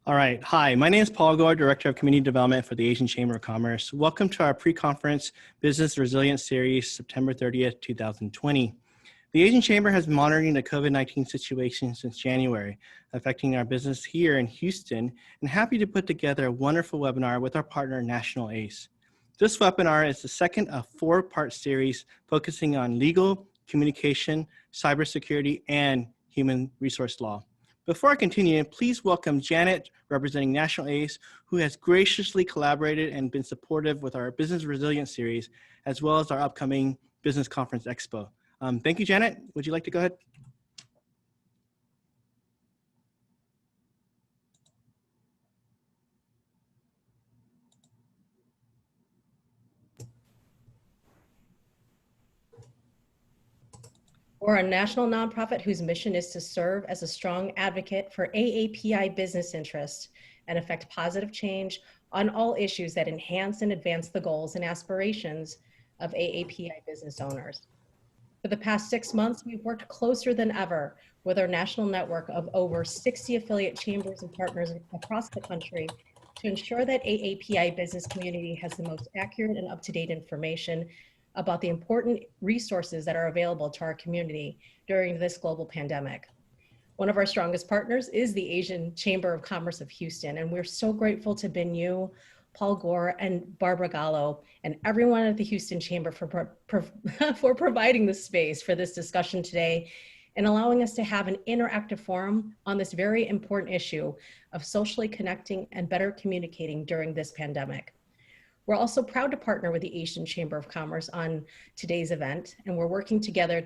All right. Hi, my name is Paul Gore, Director of Community Development for the Asian Chamber of Commerce. Welcome to our pre-conference Business Resilience Series, September 30th, 2020. The Asian Chamber has been monitoring the COVID-19 situation since January, affecting our business here in Houston, and happy to put together a wonderful webinar with our partner, National ACE. This webinar is the second of four-part series focusing on legal, communication, cybersecurity, and human resource law. Before I continue, please welcome Janet, representing National ACE, who has graciously collaborated and been supportive with our Business Resilience Series, as well as our upcoming Business Conference Expo. Thank you, Janet. Would you like to go ahead? We're a national nonprofit whose mission is to serve as a strong advocate for AAPI business interests and affect positive change on all issues that enhance and advance the goals and aspirations of AAPI business owners. For the past 6 months, we've worked closer than ever with our national network of over 60 affiliate chambers and partners across the country to ensure that AAPI business community has the most accurate and up-to-date information about the important resources that are available to our community during this global pandemic. One of our strongest partners is the Asian Chamber of Commerce of Houston, and we're so grateful to Bin Yu, Paul Gore, and Barbara Gallo, and everyone at the Houston Chamber for providing the space for this discussion today and allowing us to have an interactive forum on this very important issue of socially connecting and better communicating during this pandemic. We're also proud to partner with the Asian Chamber of Commerce on today's event, and we're working together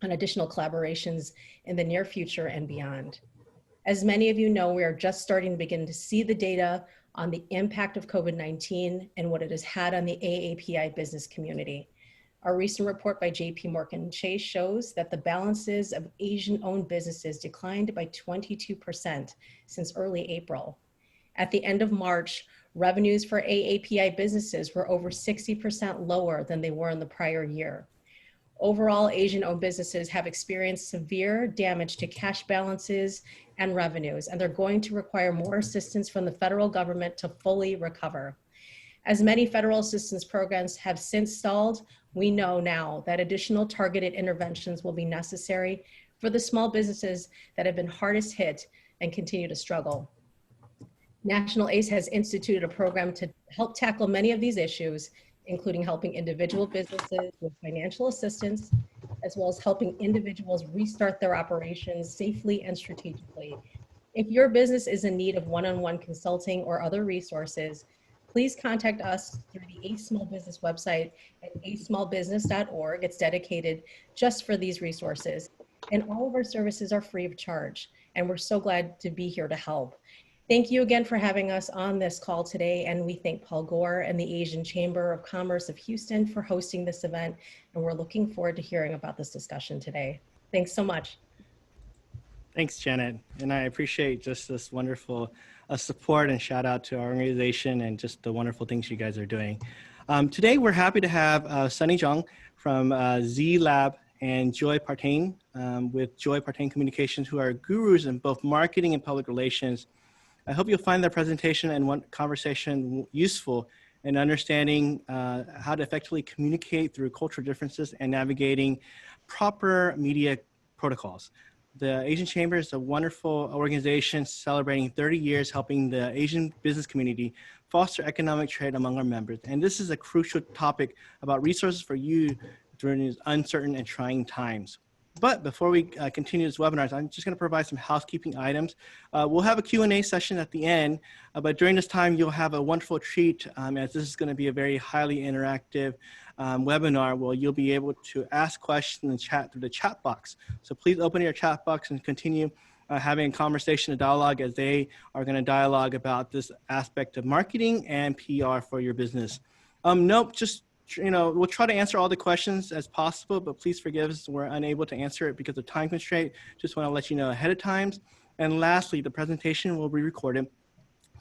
on additional collaborations in the near future and beyond. As many of you know, we are just starting to begin to see the data on the impact of COVID-19 and what it has had on the AAPI business community. Our recent report by JP Morgan Chase shows that the balances of Asian-owned businesses declined by 22% since early April. At the end of March, revenues for AAPI businesses were over 60% lower than they were in the prior year. Overall, Asian-owned businesses have experienced severe damage to cash balances and revenues, and they're going to require more assistance from the federal government to fully recover. As many federal assistance programs have since stalled, we know now that additional targeted interventions will be necessary for the small businesses that have been hardest hit and continue to struggle. National ACE has instituted a program to help tackle many of these issues, including helping individual businesses with financial assistance, as well as helping individuals restart their operations safely and strategically. If your business is in need of one-on-one consulting or other resources, please contact us through the ACE Small Business website at acesmallbusiness.org. It's dedicated just for these resources. And all of our services are free of charge, and we're so glad to be here to help. Thank you again for having us on this call today, and we thank Paul Gore and the Asian Chamber of Commerce of Houston for hosting this event, and we're looking forward to hearing about this discussion today. Thanks so much. Thanks, Janet. And I appreciate just this wonderful support, and shout out to our organization and just the wonderful things you guys are doing. Today, we're happy to have Sunny Zhang from Z Lab and Joy Partain with Joy Partain Communications, who are gurus in both marketing and public relations. I hope you'll find their presentation and one conversation useful in understanding how to effectively communicate through cultural differences and navigating proper media protocols. The Asian Chamber is a wonderful organization celebrating 30 years helping the Asian business community foster economic trade among our members. And this is a crucial topic about resources for you during these uncertain and trying times. But before we continue this webinar, I'm just going to provide some housekeeping items. We'll have a Q&A session at the end, but during this time, you'll have a wonderful treat as this is going to be a very highly interactive webinar where you'll be able to ask questions and chat through the chat box. So please open your chat box and continue having a conversation, a dialogue, as they are going to dialogue about this aspect of marketing and PR for your business. Nope, just we'll try to answer all the questions as possible, but please forgive us, we're unable to answer it because of time constraint. Just want to let you know ahead of time. And lastly, the presentation will be recorded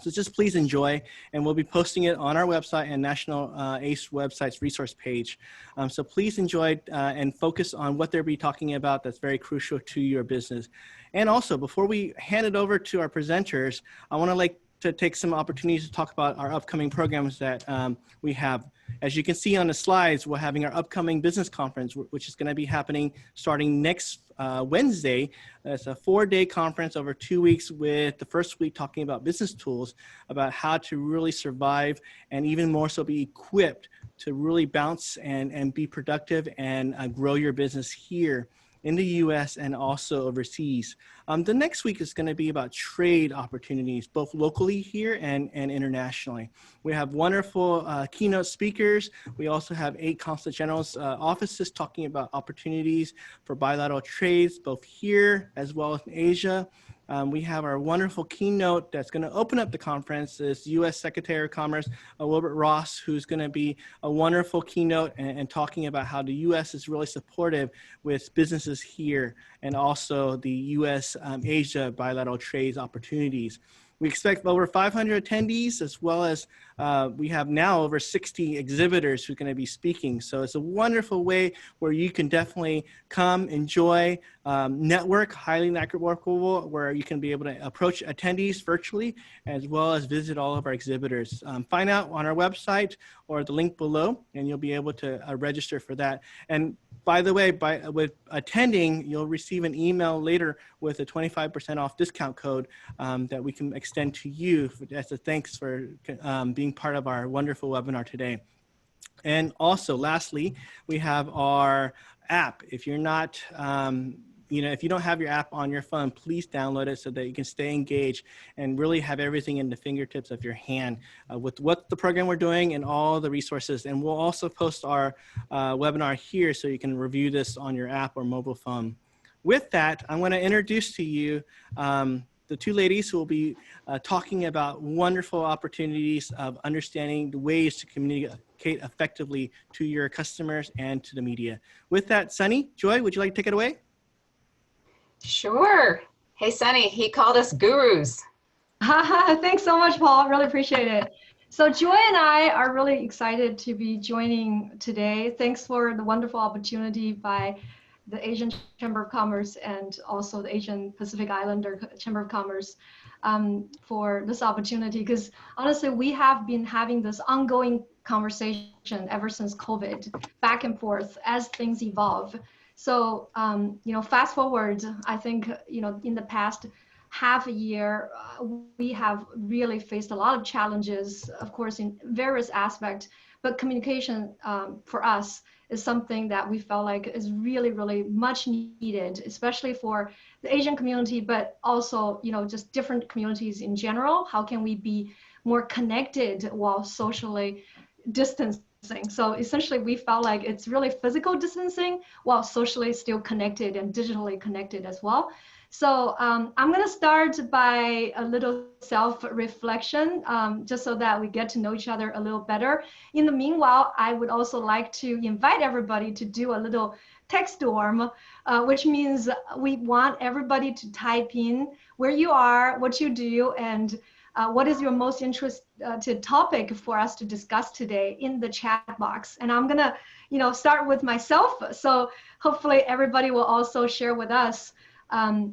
So just please enjoy, and we'll be posting it on our website and National ACE website's resource page. So please enjoy and focus on what they'll be talking about that's very crucial to your business. And also, before we hand it over to our presenters, I want to take some opportunities to talk about our upcoming programs that we have. As you can see on the slides, we're having our upcoming business conference, which is going to be happening starting next Wednesday. It's a 4-day conference over 2 weeks, with the first week talking about business tools, about how to really survive and even more so be equipped to really bounce and be productive and grow your business here in the US and also overseas. The next week is going to be about trade opportunities, both locally here and internationally. We have wonderful keynote speakers. We also have 8 consul generals' offices talking about opportunities for bilateral trades, both here as well as in Asia. We have our wonderful keynote that's going to open up the conference is U.S. Secretary of Commerce, Wilbur Ross, who's going to be a wonderful keynote and talking about how the U.S. is really supportive with businesses here and also the U.S.-Asia bilateral trades opportunities. We expect over 500 attendees, as well as we have now over 60 exhibitors who are going to be speaking. So it's a wonderful way where you can definitely come, enjoy, network, highly networkable, where you can be able to approach attendees virtually, as well as visit all of our exhibitors. Find out on our website or the link below, and you'll be able to register for that. And by the way, with attending, you'll receive an email later with a 25% off discount code that we can extend to you as a thanks for being part of our wonderful webinar today. And also, lastly, we have our app. If you're not, if you don't have your app on your phone, please download it so that you can stay engaged and really have everything in the fingertips of your hand with what the program we're doing and all the resources. And we'll also post our webinar here so you can review this on your app or mobile phone. With that, I'm going to introduce to you the 2 ladies who will be talking about wonderful opportunities of understanding the ways to communicate effectively to your customers and to the media. With that, Sunny, Joy, would you like to take it away? Sure. Hey, Sunny, he called us gurus. Thanks so much, Paul. Really appreciate it. So Joy and I are really excited to be joining today. Thanks for the wonderful opportunity by the Asian Chamber of Commerce and also the Asian Pacific Islander Chamber of Commerce for this opportunity. Because honestly, we have been having this ongoing conversation ever since COVID, back and forth as things evolve. So, fast forward, I think, in the past half a year, we have really faced a lot of challenges, of course, in various aspects, but communication for us is something that we felt like is really, really much needed, especially for the Asian community, but also, just different communities in general. How can we be more connected while socially distanced? So essentially, we felt like it's really physical distancing while socially still connected and digitally connected as well. So I'm going to start by a little self-reflection, just so that we get to know each other a little better. In the meanwhile, I would also like to invite everybody to do a little text storm, which means we want everybody to type in where you are, what you do, and what is your most interested topic for us to discuss today in the chat box. And I'm gonna, start with myself. So hopefully everybody will also share with us, a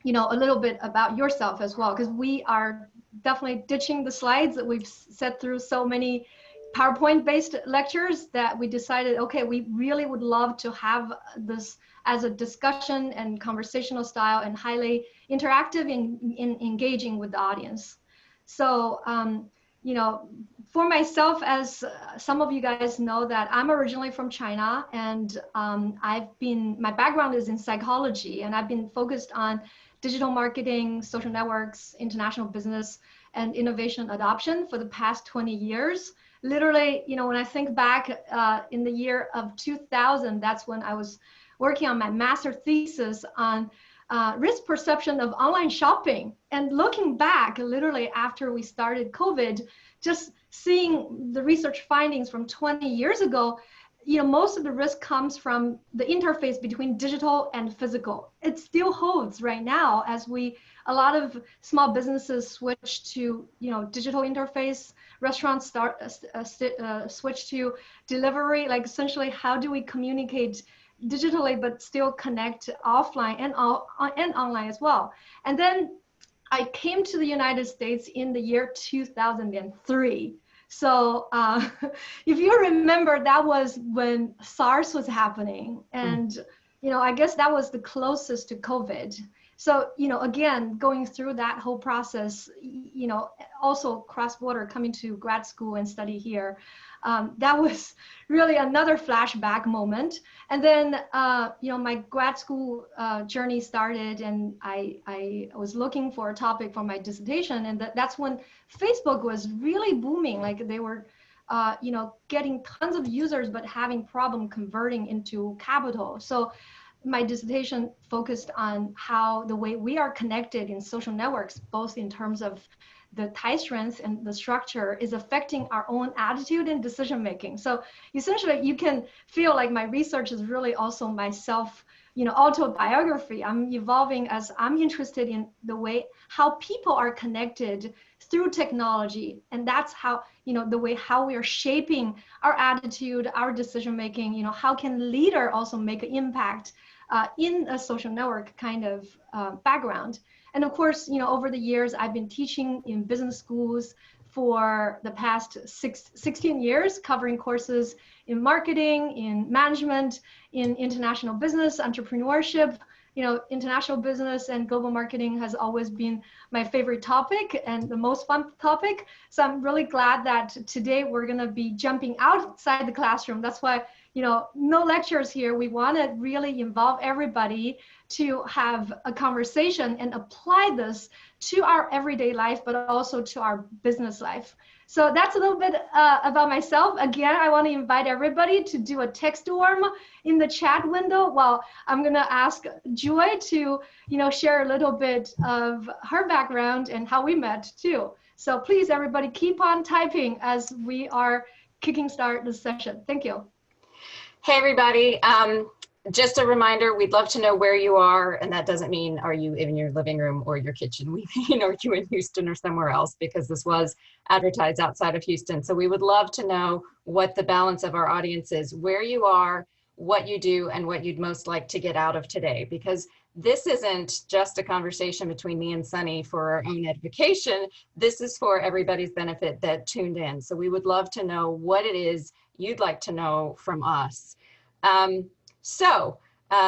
little bit about yourself as well, because we are definitely ditching the slides that we've set through so many PowerPoint-based lectures that we decided, okay, we really would love to have this as a discussion and conversational style and highly interactive in engaging with the audience. So, for myself, as some of you guys know, that I'm originally from China, and my background is in psychology, and I've been focused on digital marketing, social networks, international business, and innovation adoption for the past 20 years. Literally, when I think back in the year of 2000, that's when I was working on my master thesis on risk perception of online shopping. And looking back, literally after we started COVID, just seeing the research findings from 20 years ago, most of the risk comes from the interface between digital and physical. It still holds right now as a lot of small businesses switch to, digital interface. Restaurants switch to delivery. Like essentially, how do we communicate digitally but still connect offline and online as well? And then I came to the United States in the year 2003. So if you remember, that was when SARS was happening. And, I guess that was the closest to COVID. So, again, going through that whole process, also cross-border coming to grad school and study here, that was really another flashback moment. And then, my grad school journey started, and I was looking for a topic for my dissertation, and that's when Facebook was really booming. Like they were, getting tons of users, but having problem converting into capital. So my dissertation focused on how the way we are connected in social networks, both in terms of the tie strength and the structure, is affecting our own attitude and decision making. So essentially, you can feel like my research is really also my self, autobiography. I'm evolving as I'm interested in the way how people are connected through technology, and that's how, the way how we are shaping our attitude, our decision making. How can leader also make an impact in a social network kind of background. And of course, over the years, I've been teaching in business schools for the past 16 years, covering courses in marketing, in management, in international business, entrepreneurship. International business and global marketing has always been my favorite topic and the most fun topic. So I'm really glad that today we're going to be jumping outside the classroom. That's why, no lectures here. We want to really involve everybody to have a conversation and apply this to our everyday life, but also to our business life. So that's a little bit about myself. Again, I want to invite everybody to do a text storm in the chat window. Well, I'm going to ask Joy to, share a little bit of her background and how we met too. So please, everybody, keep on typing as we are kicking start this session. Thank you. Hey, everybody. Just a reminder, we'd love to know where you are, and that doesn't mean are you in your living room or your kitchen. We mean are you in Houston or somewhere else, because this was advertised outside of Houston. So we would love to know what the balance of our audience is, where you are, what you do, and what you'd most like to get out of today, because this isn't just a conversation between me and Sunny for our own edification. This is for everybody's benefit that tuned in. So we would love to know what it is you'd like to know from us.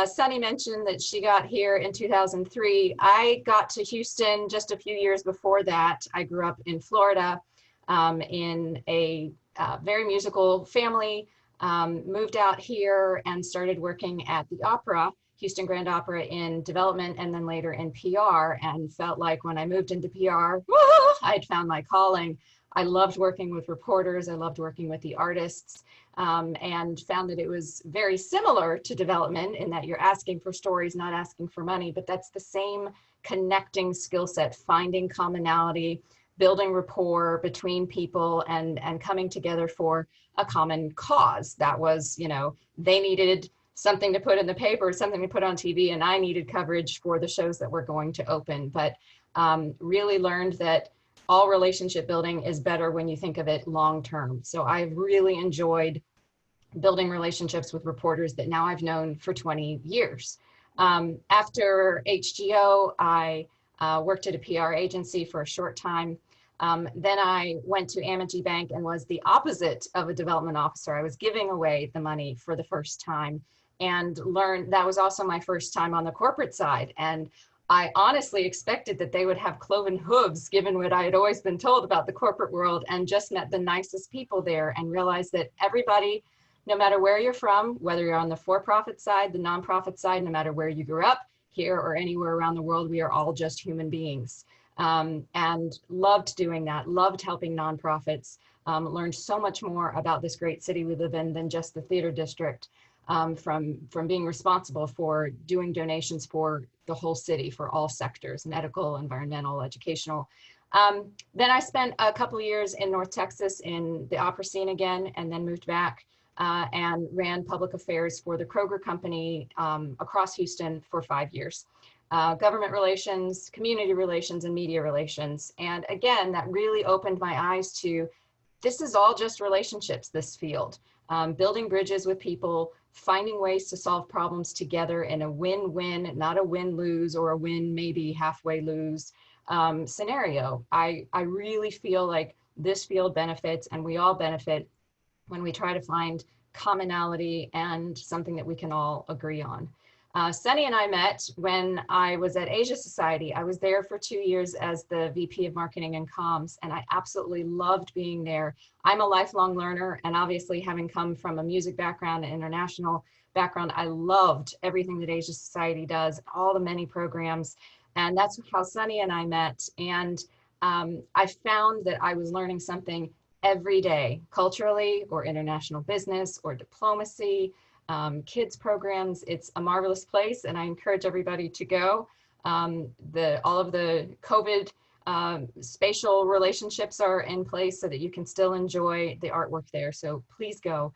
Sunny mentioned that she got here in 2003. I got to Houston just a few years before that. I grew up in Florida in a very musical family, moved out here and started working at the opera, Houston Grand Opera, in development and then later in PR, and felt like when I moved into PR, I'd found my calling. I loved working with reporters. I loved working with the artists. And found that it was very similar to development in that you're asking for stories, not asking for money, but that's the same connecting skill set, finding commonality, building rapport between people, and coming together for a common cause. That was, they needed something to put in the paper, something to put on TV, and I needed coverage for the shows that were going to open. But really learned that all relationship building is better when you think of it long-term. So I've really enjoyed building relationships with reporters that now I've known for 20 years. After HGO, I worked at a PR agency for a short time. Then I went to Amegy Bank and was the opposite of a development officer. I was giving away the money for the first time and learned that was also my first time on the corporate side. And I honestly expected that they would have cloven hooves, given what I had always been told about the corporate world, and just met the nicest people there and realized that everybody, no matter where you're from, whether you're on the for-profit side, the nonprofit side, no matter where you grew up, here or anywhere around the world, we are all just human beings. And loved doing that, loved helping nonprofits, learned so much more about this great city we live in than just the theater district, from being responsible for doing donations for the whole city, for all sectors, medical, environmental, educational. Then I spent a couple of years in North Texas in the opera scene again, and then moved back and ran public affairs for the Kroger Company across Houston for 5 years. Government relations, community relations, and media relations. And again, that really opened my eyes to, this is all just relationships, this field. Building bridges with people, finding ways to solve problems together in a win-win, not a win-lose or a win maybe halfway lose scenario. I really feel like this field benefits, and we all benefit when we try to find commonality and something that we can all agree on. Sunny and I met when I was at Asia Society. I was there for 2 years as the VP of Marketing and Comms, and I absolutely loved being there. I'm a lifelong learner, and obviously having come from a music background and international background, I loved everything that Asia Society does, all the many programs, and that's how Sunny and I met. And I found that I was learning something every day, culturally or international business or diplomacy, kids programs. It's a marvelous place, and I encourage everybody to go. All of the COVID spatial relationships are in place so that you can still enjoy the artwork there. So please go.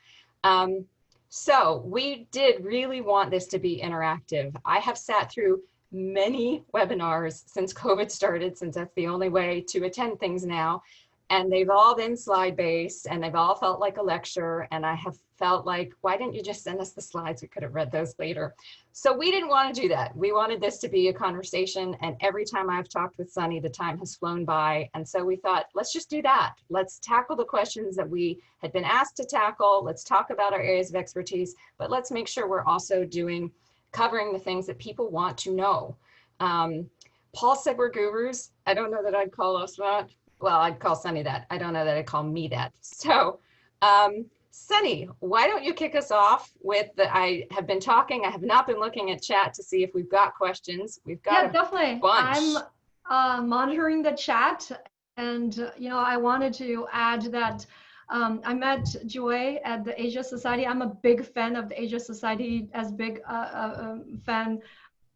So we did really want this to be interactive. I have sat through many webinars since COVID started, since that's the only way to attend things now. And they've all been slide-based, and they've all felt like a lecture. And I have felt like, why didn't you just send us the slides? We could have read those later. So we didn't want to do that. We wanted this to be a conversation. And every time I've talked with Sunny, the time has flown by. And so we thought, let's just do that. Let's tackle the questions that we had been asked to tackle. Let's talk about our areas of expertise, but let's make sure we're also covering the things that people want to know. Paul said we're gurus. I don't know that I'd call us that. Well, I'd call Sunny that. I don't know that I'd call me that. So, Sunny, why don't you kick us off with I have been talking. I have not been looking at chat to see if we've got questions. We've got definitely. Bunch. I'm monitoring the chat, and I wanted to add that I met Joy at the Asia Society. I'm a big fan of the Asia Society, as big a fan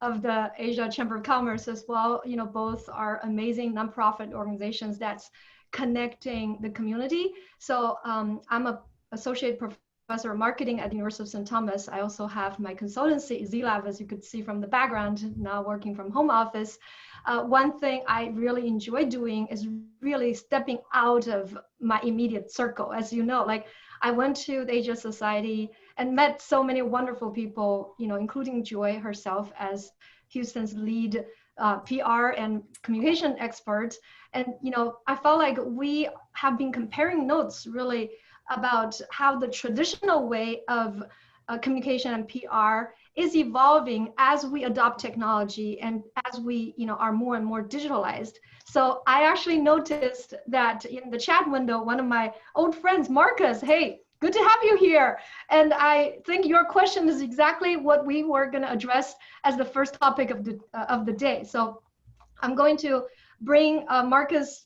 of the Asia Chamber of Commerce as well. Both are amazing nonprofit organizations that's connecting the community. So I'm an associate professor of marketing at the University of St. Thomas. I also have my consultancy, Z-Lab, as you could see from the background, now working from home office. One thing I really enjoy doing is really stepping out of my immediate circle. As you know, like I went to the Asia Society and met so many wonderful people, including Joy herself as Houston's lead PR and communication expert. And, I felt like we have been comparing notes really about how the traditional way of communication and PR is evolving as we adopt technology and as we, are more and more digitalized. So I actually noticed that in the chat window, one of my old friends, Marcus, hey, good to have you here. And I think your question is exactly what we were going to address as the first topic of the day. So I'm going to bring Marcus,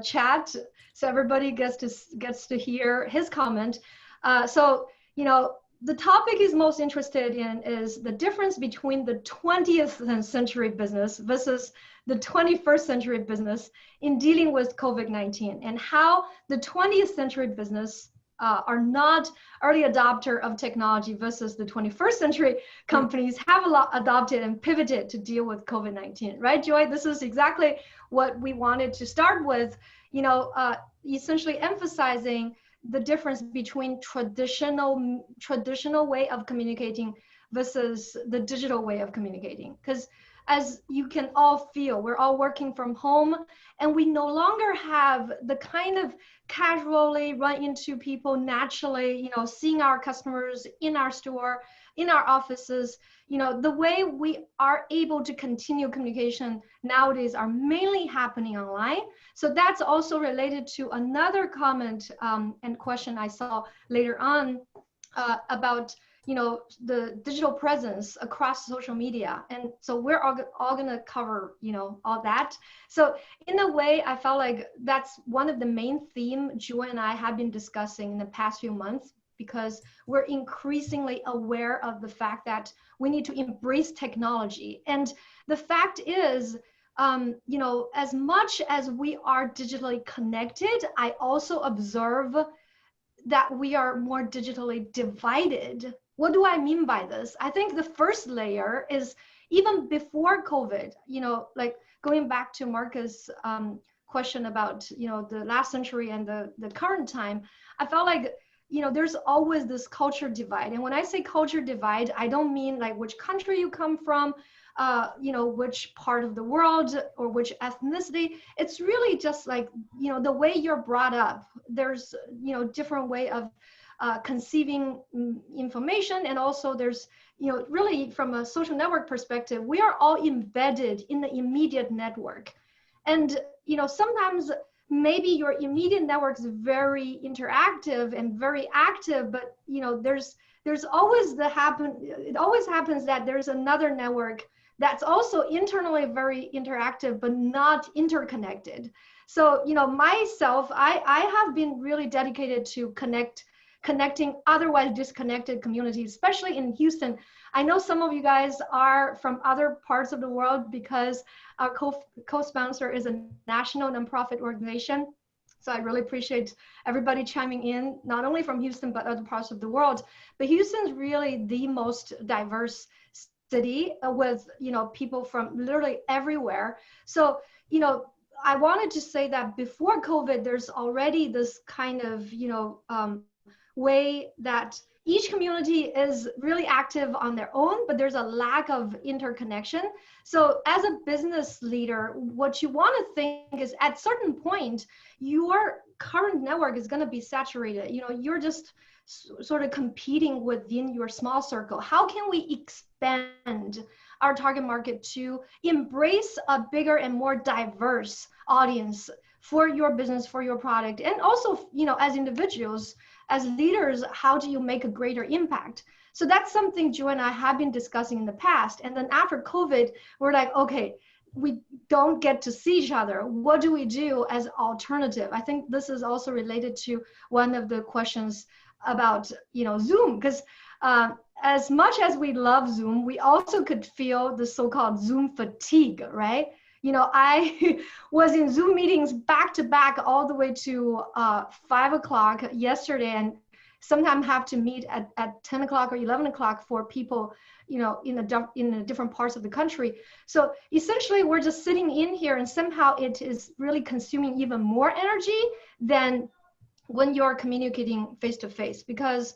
chat so everybody gets to hear his comment. The topic he's most interested in is the difference between the 20th century business versus the 21st century business in dealing with COVID-19, and how the 20th century business are not early adopter of technology versus the 21st century companies have adopted and pivoted to deal with COVID-19, right, Joy? This is exactly what we wanted to start with, essentially emphasizing the difference between traditional way of communicating versus the digital way of communicating. Because as you can all feel, we're all working from home, and we no longer have the kind of casually run into people naturally, seeing our customers in our store, in our offices. The way we are able to continue communication nowadays are mainly happening online. So that's also related to another comment and question I saw later on about the digital presence across social media. And so we're all going to cover, all that. So in a way, I felt like that's one of the main themes Joy and I have been discussing in the past few months, because we're increasingly aware of the fact that we need to embrace technology. And the fact is, as much as we are digitally connected, I also observe that we are more digitally divided. What do I mean by this? I think the first layer is even before COVID, like going back to Marcus' question about, the last century and the current time, I felt like, there's always this culture divide. And when I say culture divide, I don't mean like which country you come from, which part of the world or which ethnicity. It's really just like, the way you're brought up. There's, different way of conceiving information. And also there's, really from a social network perspective, we are all embedded in the immediate network. And, sometimes maybe your immediate network is very interactive and very active, but, there's always it always happens that there's another network that's also internally very interactive, but not interconnected. So, myself, I have been really dedicated to connecting otherwise disconnected communities, especially in Houston. I know some of you guys are from other parts of the world because our co-sponsor is a national nonprofit organization. So I really appreciate everybody chiming in, not only from Houston, but other parts of the world. But Houston's really the most diverse city with, people from literally everywhere. So, I wanted to say that before COVID, there's already this kind of, way that each community is really active on their own, but there's a lack of interconnection. So as a business leader, what you want to think is at certain point, your current network is going to be saturated. You're just sort of competing within your small circle. How can we expand our target market to embrace a bigger and more diverse audience for your business, for your product? And also, as individuals, as leaders, how do you make a greater impact? So that's something Joy and I have been discussing in the past. And then after COVID, we're like, okay, we don't get to see each other. What do we do as alternative? I think this is also related to one of the questions about, Zoom, because as much as we love Zoom, we also could feel the so-called Zoom fatigue, right? I was in Zoom meetings back to back all the way to 5 o'clock yesterday, and sometimes have to meet at 10 o'clock or 11 o'clock for people, in the different parts of the country. So essentially, we're just sitting in here, and somehow it is really consuming even more energy than when you're communicating face to face, because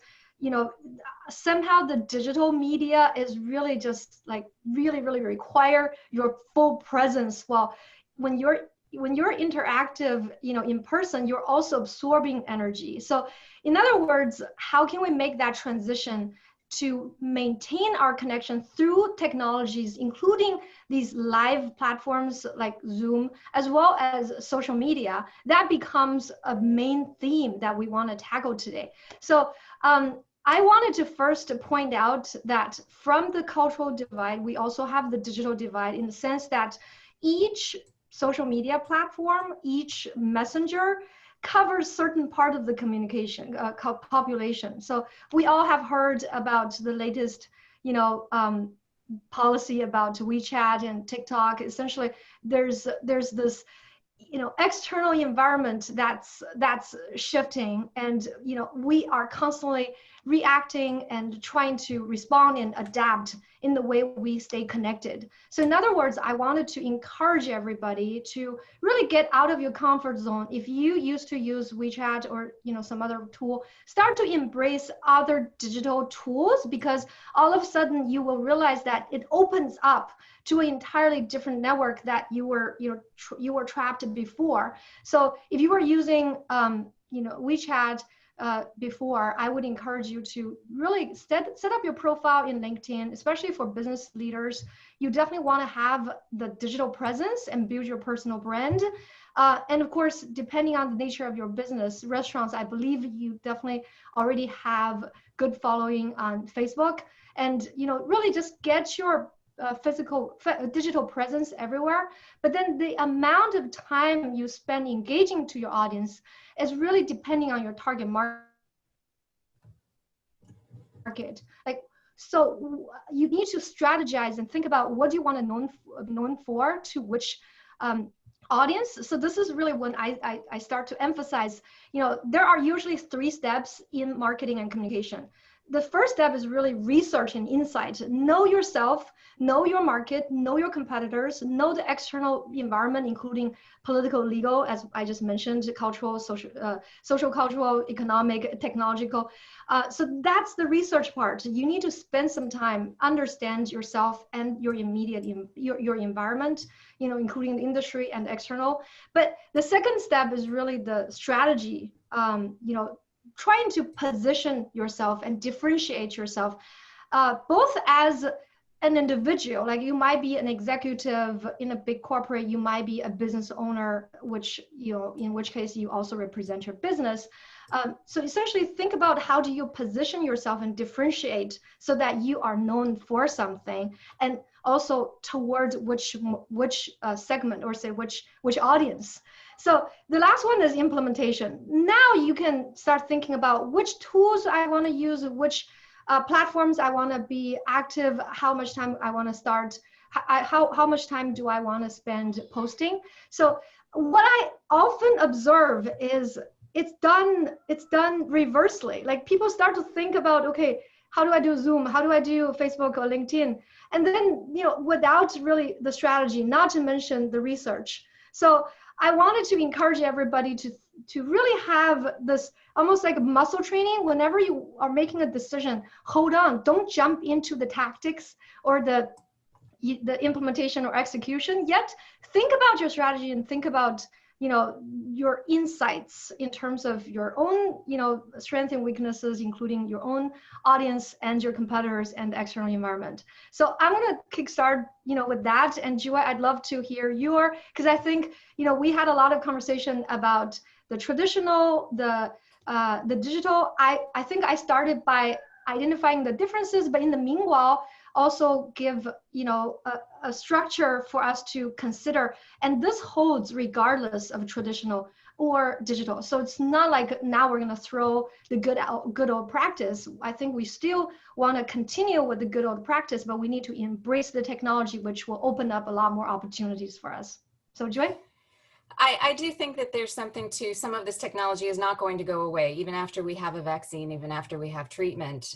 somehow the digital media is really just like really require your full presence. While when you're interactive, in person, you're also absorbing energy. So in other words, how can we make that transition to maintain our connection through technologies, including these live platforms like Zoom, as well as social media? That becomes a main theme that we want to tackle today. So I wanted to first point out that from the cultural divide, we also have the digital divide, in the sense that each social media platform, each messenger covers certain part of the communication population. So we all have heard about the latest, policy about WeChat and TikTok. Essentially, there's this, external environment that's shifting, and we are constantly reacting and trying to respond and adapt in the way we stay connected. So in other words, I wanted to encourage everybody to really get out of your comfort zone. If you used to use WeChat or some other tool, start to embrace other digital tools, because all of a sudden you will realize that it opens up to an entirely different network that you were trapped before. So if you were using WeChat before, I would encourage you to really set up your profile in LinkedIn, especially for business leaders. You definitely want to have the digital presence and build your personal brand. And of course, depending on the nature of your business, restaurants, I believe you definitely already have good following on Facebook. And really just get your digital presence everywhere. But then the amount of time you spend engaging to your audience is really depending on your target market. Like, so you need to strategize and think about what do you want to known for to which audience. So this is really when I start to emphasize, there are usually 3 steps in marketing and communication. The first step is really research and insight. Know yourself, know your market, know your competitors, know the external environment, including political, legal, as I just mentioned, cultural, social, cultural, economic, technological. So that's the research part. You need to spend some time, understand yourself and your immediate, your environment, including the industry and external. But the second step is really the strategy, trying to position yourself and differentiate yourself, both as an individual, like you might be an executive in a big corporate, you might be a business owner, which, in which case you also represent your business. So essentially think about how do you position yourself and differentiate so that you are known for something, and also towards which segment, or say which audience. So the last one is implementation. Now you can start thinking about which tools I want to use, which platforms I want to be active, how much time I want to start, how much time do I want to spend posting. So what I often observe is it's done reversely. Like people start to think about, okay, how do I do Zoom? How do I do Facebook or LinkedIn? And then, without really the strategy, not to mention the research. So I wanted to encourage everybody to really have this almost like muscle training. Whenever you are making a decision, hold on, don't jump into the tactics or the implementation or execution yet. Think about your strategy and think about, your insights in terms of your own, strengths and weaknesses, including your own audience and your competitors and the external environment. So I'm going to kickstart, with that. And Joy, I'd love to hear because I think, we had a lot of conversation about the traditional, the digital. I think I started by identifying the differences, but in the meanwhile, also give a structure for us to consider, and this holds regardless of traditional or digital. So it's not like now we're going to throw the good old practice. I think we still want to continue with the good old practice, but we need to embrace the technology, which will open up a lot more opportunities for us. So Joy? I do think that there's something to some of this technology is not going to go away, even after we have a vaccine, even after we have treatment.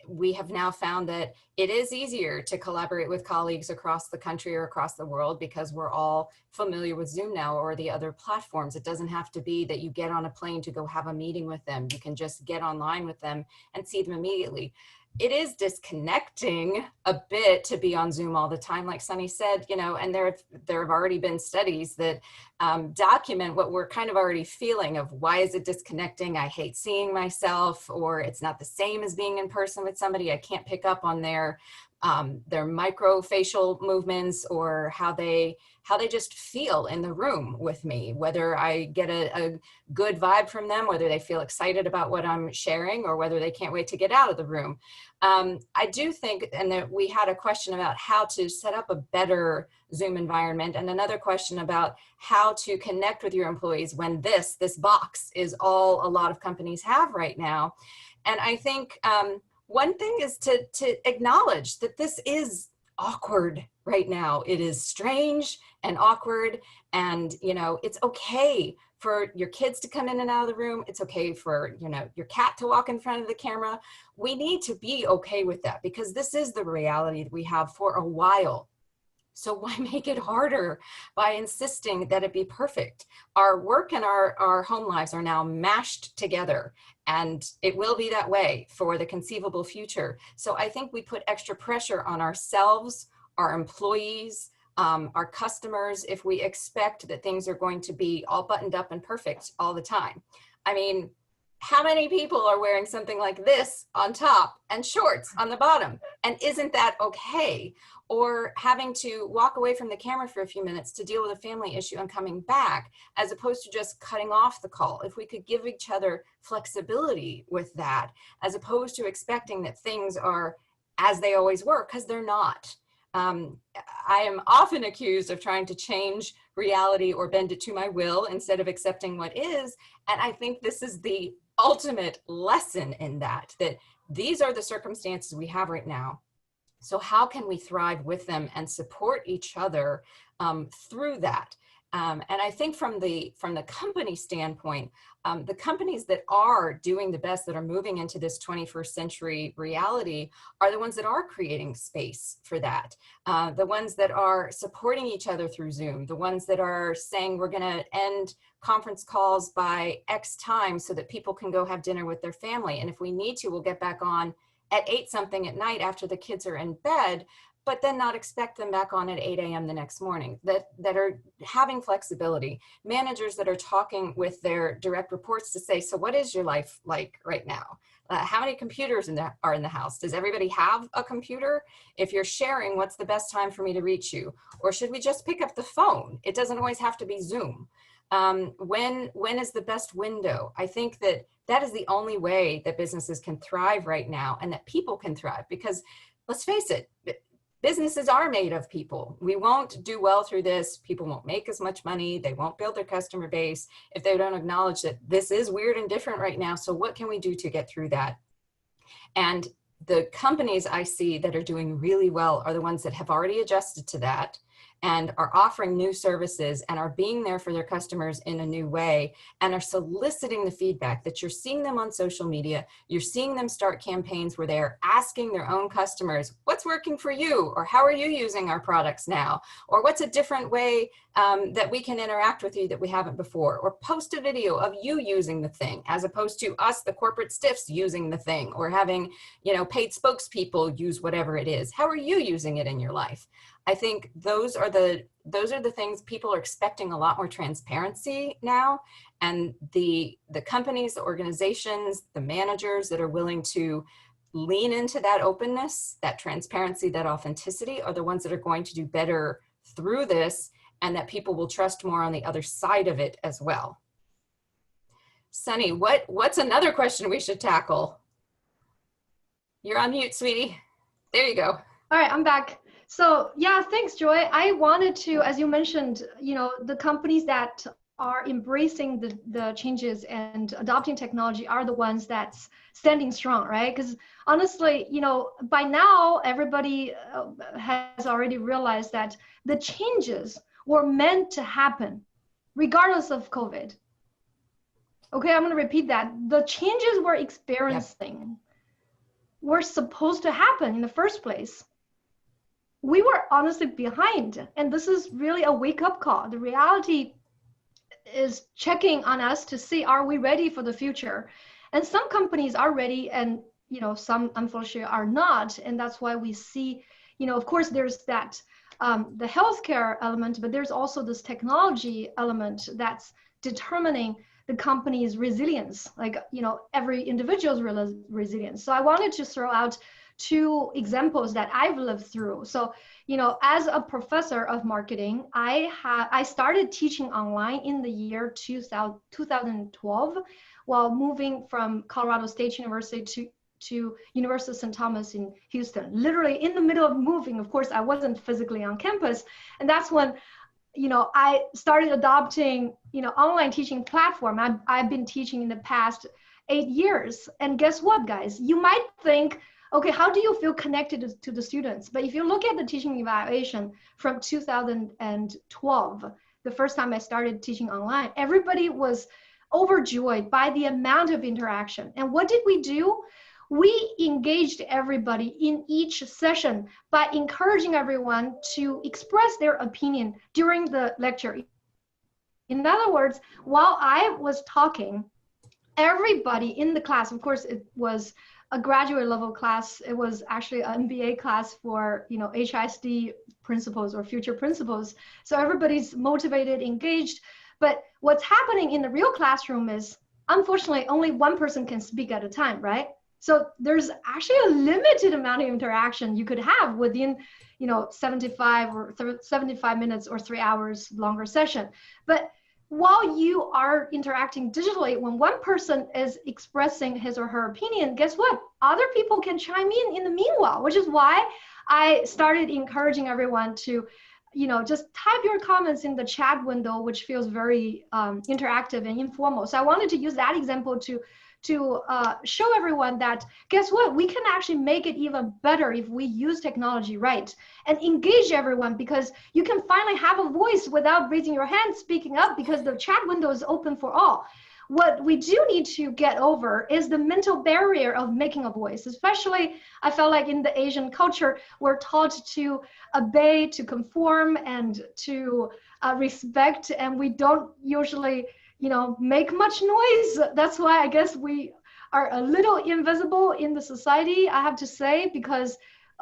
We have now found that it is easier to collaborate with colleagues across the country or across the world because we're all familiar with Zoom now or the other platforms. It doesn't have to be that you get on a plane to go have a meeting with them. You can just get online with them and see them immediately. It is disconnecting a bit to be on Zoom all the time, like Sunny said, and there have already been studies that document what we're kind of already feeling of why is it disconnecting? I hate seeing myself, or it's not the same as being in person with somebody. I can't pick up on their micro facial movements or how they just feel in the room with me, whether I get a good vibe from them, whether they feel excited about what I'm sharing, or whether they can't wait to get out of the room. I do think, and that we had a question about how to set up a better Zoom environment, and another question about how to connect with your employees when this box is all a lot of companies have right now. And I think one thing is to acknowledge that this is awkward right now. It is strange and awkward, and it's okay for your kids to come in and out of the room. It's okay for your cat to walk in front of the camera. We need to be okay with that because this is the reality that we have for a while. So why make it harder by insisting that it be perfect? Our work and our home lives are now mashed together, and it will be that way for the conceivable future. So I think we put extra pressure on ourselves, our employees, our customers, if we expect that things are going to be all buttoned up and perfect all the time. I mean, how many people are wearing something like this on top and shorts on the bottom? And isn't that okay? Or having to walk away from the camera for a few minutes to deal with a family issue and coming back, as opposed to just cutting off the call. If we could give each other flexibility with that, as opposed to expecting that things are as they always were, because they're not. I am often accused of trying to change reality or bend it to my will instead of accepting what is. And I think this is the ultimate lesson in that these are the circumstances we have right now. So how can we thrive with them and support each other through that. And I think from the company standpoint, the companies that are doing the best, that are moving into this 21st century reality, are the ones that are creating space for that. The ones that are supporting each other through Zoom, the ones that are saying we're going to end conference calls by X time so that people can go have dinner with their family. And if we need to, we'll get back on at 8 something at night after the kids are in bed, but then not expect them back on at 8 a.m. the next morning, that are having flexibility. Managers that are talking with their direct reports to say, so what is your life like right now? How many computers are in the house? Does everybody have a computer? If you're sharing, what's the best time for me to reach you? Or should we just pick up the phone? It doesn't always have to be Zoom. When is the best window? I think that is the only way that businesses can thrive right now, and that people can thrive, because let's face it, businesses are made of people. We won't do well through this. People won't make as much money. They won't build their customer base if they don't acknowledge that this is weird and different right now. So what can we do to get through that? And the companies I see that are doing really well are the ones that have already adjusted to that and are offering new services and are being there for their customers in a new way, and are soliciting the feedback that you're seeing them on social media. You're seeing them start campaigns where they're asking their own customers, what's working for you? Or how are you using our products now? Or what's a different way that we can interact with you that we haven't before? Or post a video of you using the thing, as opposed to us, the corporate stiffs, using the thing, or having, paid spokespeople use whatever it is. How are you using it in your life? I think those are the things people are expecting, a lot more transparency now. And the companies, the organizations, the managers that are willing to lean into that openness, that transparency, that authenticity, are the ones that are going to do better through this, and that people will trust more on the other side of it as well. Sunny, what's another question we should tackle? You're on mute, sweetie. There you go. All right, I'm back. So yeah, thanks, Joy. I wanted to, as you mentioned, the companies that are embracing the changes and adopting technology are the ones that's standing strong, right? Because honestly, by now, everybody has already realized that the changes were meant to happen regardless of COVID. Okay, I'm going to repeat that. The changes we're experiencing were supposed to happen in the first place. We were honestly behind, and this is really a wake-up call. The reality is checking on us to see, are we ready for the future? And some companies are ready, and some unfortunately are not, and that's why we see, of course, there's that the healthcare element, but there's also this technology element that's determining the company's resilience, like every individual's resilience. So I wanted to throw out 2 examples that I've lived through. So, as a professor of marketing, I started teaching online in the year 2012 while moving from Colorado State University to University of St. Thomas in Houston. Literally in the middle of moving, of course, I wasn't physically on campus. And that's when, I started adopting, online teaching platform. I've been teaching in the past 8 years. And guess what, guys? You might think, okay, how do you feel connected to the students? But if you look at the teaching evaluation from 2012, the first time I started teaching online, everybody was overjoyed by the amount of interaction. And what did we do? We engaged everybody in each session by encouraging everyone to express their opinion during the lecture. In other words, while I was talking, everybody in the class, of course, it was a graduate level class. It was actually an MBA class for, HISD principals or future principals. So everybody's motivated, engaged. But what's happening in the real classroom is, unfortunately, only one person can speak at a time, right? So there's actually a limited amount of interaction you could have within, 75 minutes or 3 hours longer session. But while you are interacting digitally, when one person is expressing his or her opinion, guess what? Other people can chime in the meanwhile, which is why I started encouraging everyone to, just type your comments in the chat window, which feels very interactive and informal. So I wanted to use that example to show everyone that, guess what, we can actually make it even better if we use technology right, and engage everyone, because you can finally have a voice without raising your hand, speaking up, because the chat window is open for all. What we do need to get over is the mental barrier of making a voice. Especially, I felt like in the Asian culture, we're taught to obey, to conform, and to respect, and we don't usually, make much noise. That's why I guess we are a little invisible in the society, I have to say, because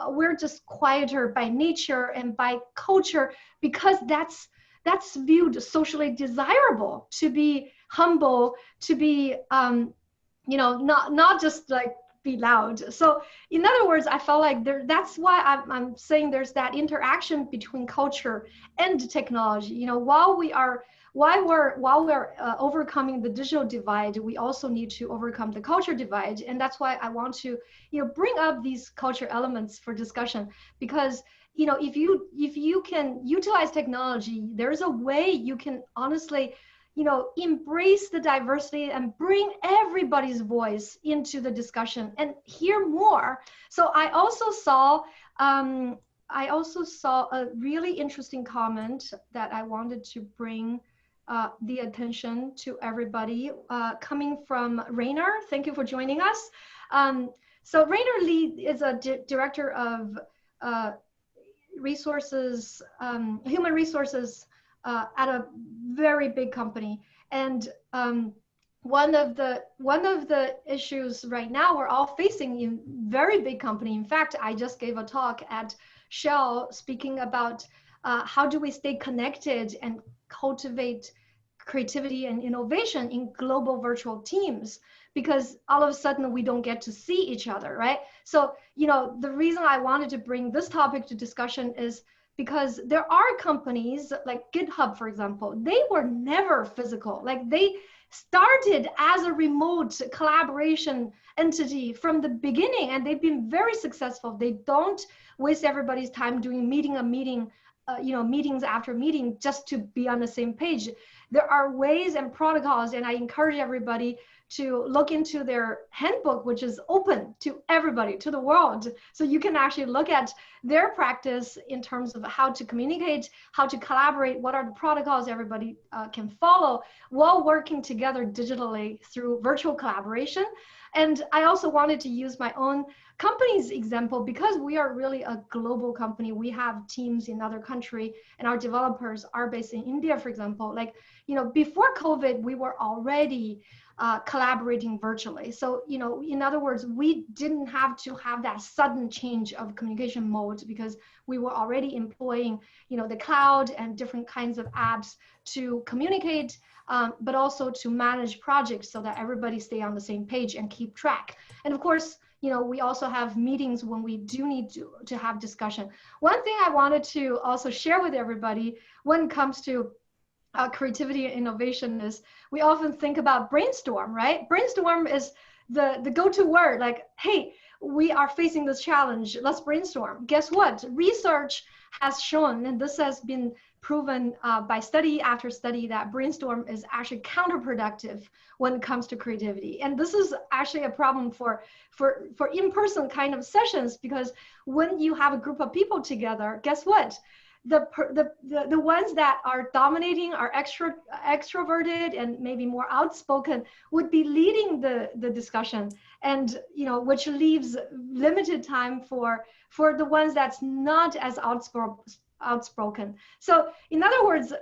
we're just quieter by nature and by culture, because that's viewed socially desirable, to be humble, to be not just like be loud. So in other words, I felt like that's why I'm saying there's that interaction between culture and technology. While we're overcoming the digital divide, we also need to overcome the culture divide. And that's why I want to bring up these culture elements for discussion, because if you can utilize technology, there's a way you can honestly embrace the diversity and bring everybody's voice into the discussion and hear more. So I also saw a really interesting comment that I wanted to bring the attention to everybody, coming from Rainer. Thank you for joining us. So Rainer Lee is a director of resources, human resources at a very big company. And one of the issues right now we're all facing in very big company. In fact, I just gave a talk at Shell speaking about how do we stay connected and cultivate creativity and innovation in global virtual teams, because all of a sudden we don't get to see each other, right? So, the reason I wanted to bring this topic to discussion is because there are companies like GitHub, for example, they were never physical. Like, they started as a remote collaboration entity from the beginning, and they've been very successful. They don't waste everybody's time doing meetings after meeting just to be on the same page. There are ways and protocols, and I encourage everybody to look into their handbook, which is open to everybody, to the world. So you can actually look at their practice in terms of how to communicate, how to collaborate, what are the protocols everybody can follow while working together digitally through virtual collaboration. And I also wanted to use my own company's example, because we are really a global company. We have teams in other countries, and our developers are based in India, for example. Like, before COVID, we were already collaborating virtually. So, in other words, we didn't have to have that sudden change of communication mode, because we were already employing, the cloud and different kinds of apps to communicate, but also to manage projects so that everybody stay on the same page and keep track. And of course, we also have meetings when we do need to have discussion. One thing I wanted to also share with everybody when it comes to creativity and innovation is we often think about brainstorm, right? Brainstorm is the go-to word, like, hey, we are facing this challenge, let's brainstorm. Guess what? Research has shown, and this has been proven by study after study, that brainstorm is actually counterproductive when it comes to creativity. And this is actually a problem for in-person kind of sessions, because when you have a group of people together, guess what? The ones that are dominating, are extroverted and maybe more outspoken, would be leading the discussion, and which leaves limited time for the ones that's not as outspoken. So in other words,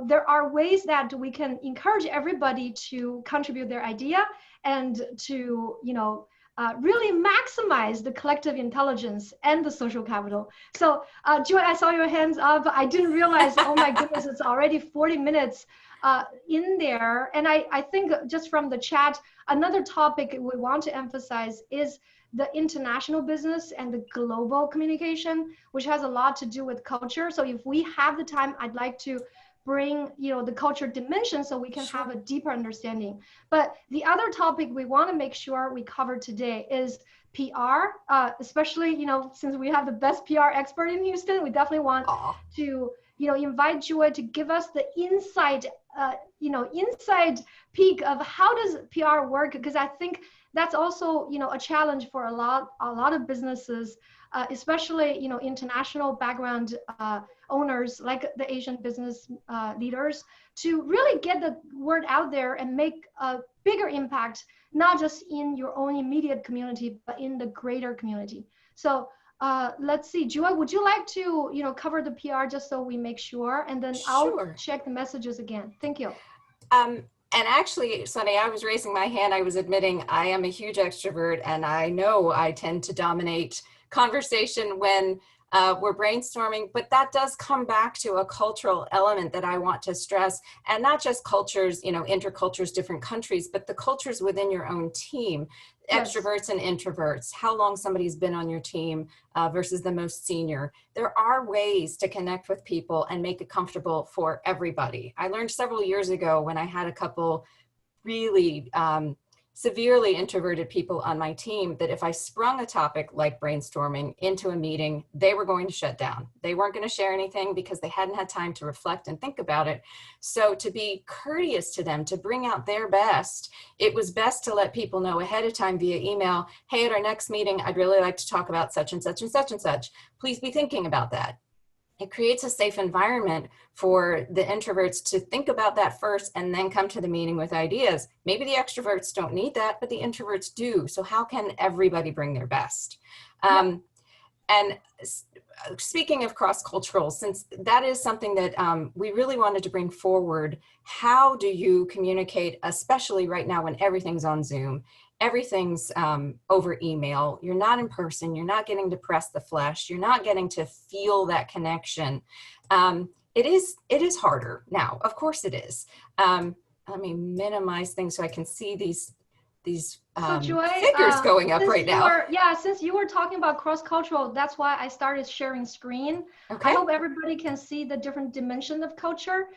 there are ways that we can encourage everybody to contribute their idea and to really maximize the collective intelligence and the social capital. So Joy, I saw your hands up. I didn't realize, oh my goodness, it's already 40 minutes in there. And I think just from the chat, another topic we want to emphasize is the international business and the global communication, which has a lot to do with culture. So if we have the time, I'd like to bring the culture dimension so we can have a deeper understanding. But the other topic we want to make sure we cover today is PR, especially since we have the best PR expert in Houston. We definitely want to invite Joy to give us the inside peek of how does PR work, because I think that's also a challenge for a lot of businesses, especially international background owners like the Asian business leaders, to really get the word out there and make a bigger impact, not just in your own immediate community, but in the greater community. So let's see, Joy, would you like to cover the PR just so we make sure, and then I'll check the messages again. Thank you. And actually, Sunny, I was raising my hand. I was admitting I am a huge extrovert, and I know I tend to dominate conversation when we're brainstorming, but that does come back to a cultural element that I want to stress, and not just cultures, intercultures, different countries, but the cultures within your own team, Yes. Extroverts and introverts, how long somebody's been on your team versus the most senior. There are ways to connect with people and make it comfortable for everybody. I learned several years ago when I had a couple really severely introverted people on my team that if I sprung a topic like brainstorming into a meeting, they were going to shut down. They weren't going to share anything because they hadn't had time to reflect and think about it. So to be courteous to them, to bring out their best, it was best to let people know ahead of time via email, hey, at our next meeting, I'd really like to talk about such and such and such and such. Please be thinking about that. It creates a safe environment for the introverts to think about that first and then come to the meeting with ideas. Maybe the extroverts don't need that, but the introverts do. So how can everybody bring their best? And speaking of cross-cultural, since that is something that we really wanted to bring forward, how do you communicate, especially right now when everything's on Zoom? Everything's over email. You're not in person. You're not getting to press the flesh. You're not getting to feel that connection. It is harder now. Of course it is. Let me minimize things so I can see these So Joy, figures going up right now. Since you were talking about cross-cultural, that's why I started sharing screen. Okay. I hope everybody can see the different dimension of culture,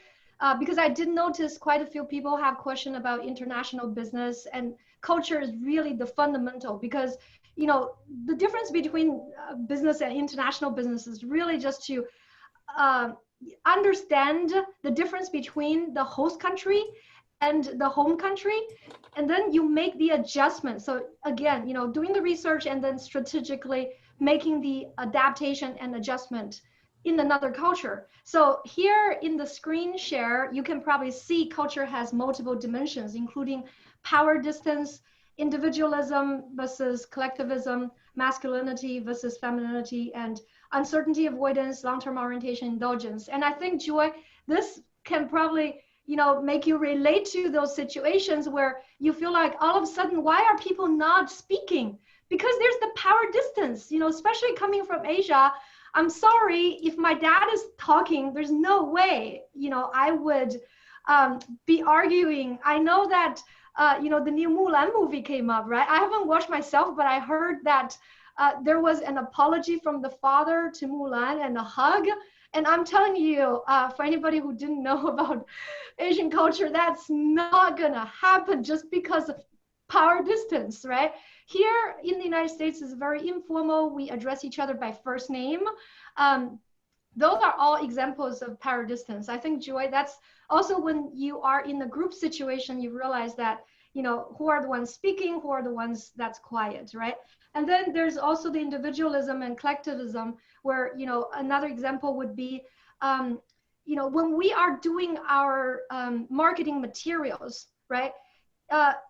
because I did notice quite a few people have question about international business, and culture is really the fundamental, because the difference between business and international business is really just to understand the difference between the host country and the home country, and then you make the adjustment. So again, doing the research and then strategically making the adaptation and adjustment in another culture. So here in the screen share, you can probably see culture has multiple dimensions, including power distance, individualism versus collectivism, masculinity versus femininity, and uncertainty avoidance, long-term orientation, indulgence. And I think, Joy, this can probably make you relate to those situations where you feel like all of a sudden, why are people not speaking? Because there's the power distance, especially coming from Asia. I'm sorry, if my dad is talking, there's no way, I would be arguing. I know that, the new Mulan movie came up, right? I haven't watched myself, but I heard that there was an apology from the father to Mulan and a hug. And I'm telling you, for anybody who didn't know about Asian culture, that's not gonna happen just because of power distance, right? Here in the United States is very informal. We address each other by first name. Those are all examples of power distance. I think, Joy, that's also when you are in a group situation, you realize that, who are the ones speaking, who are the ones that's quiet, right? And then there's also the individualism and collectivism, where, another example would be, when we are doing our marketing materials, right?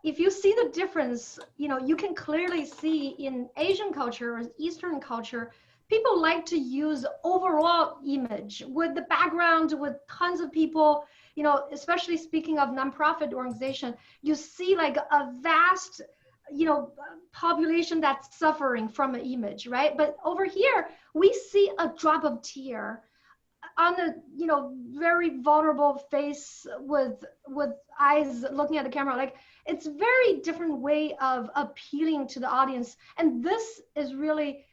If you see the difference, you can clearly see in Asian culture or Eastern culture, people like to use overall image with the background, with tons of people, especially speaking of nonprofit organization, you see like a vast, population that's suffering from an image, right? But over here, we see a drop of tear on a, very vulnerable face with eyes looking at the camera. Like, it's very different way of appealing to the audience. And this is really,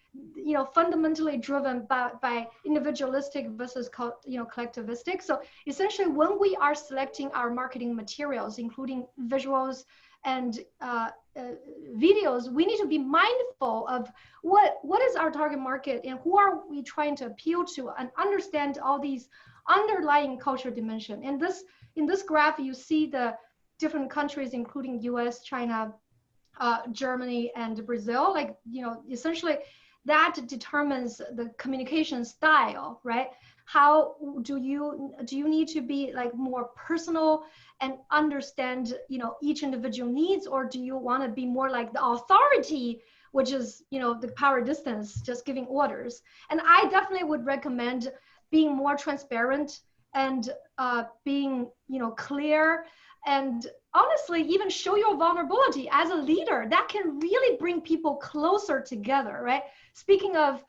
fundamentally driven by individualistic versus, collectivistic. So essentially, when we are selecting our marketing materials, including visuals and videos, we need to be mindful of what is our target market and who are we trying to appeal to, and understand all these underlying cultural dimension. In this graph, you see the different countries, including US, China, Germany, and Brazil. Like, essentially that determines the communication style, right? How do you need to be like more personal and understand, each individual needs, or do you want to be more like the authority, which is, the power distance, just giving orders? And I definitely would recommend being more transparent and being, clear, and honestly, even show your vulnerability as a leader. That can really bring people closer together, right? Speaking of,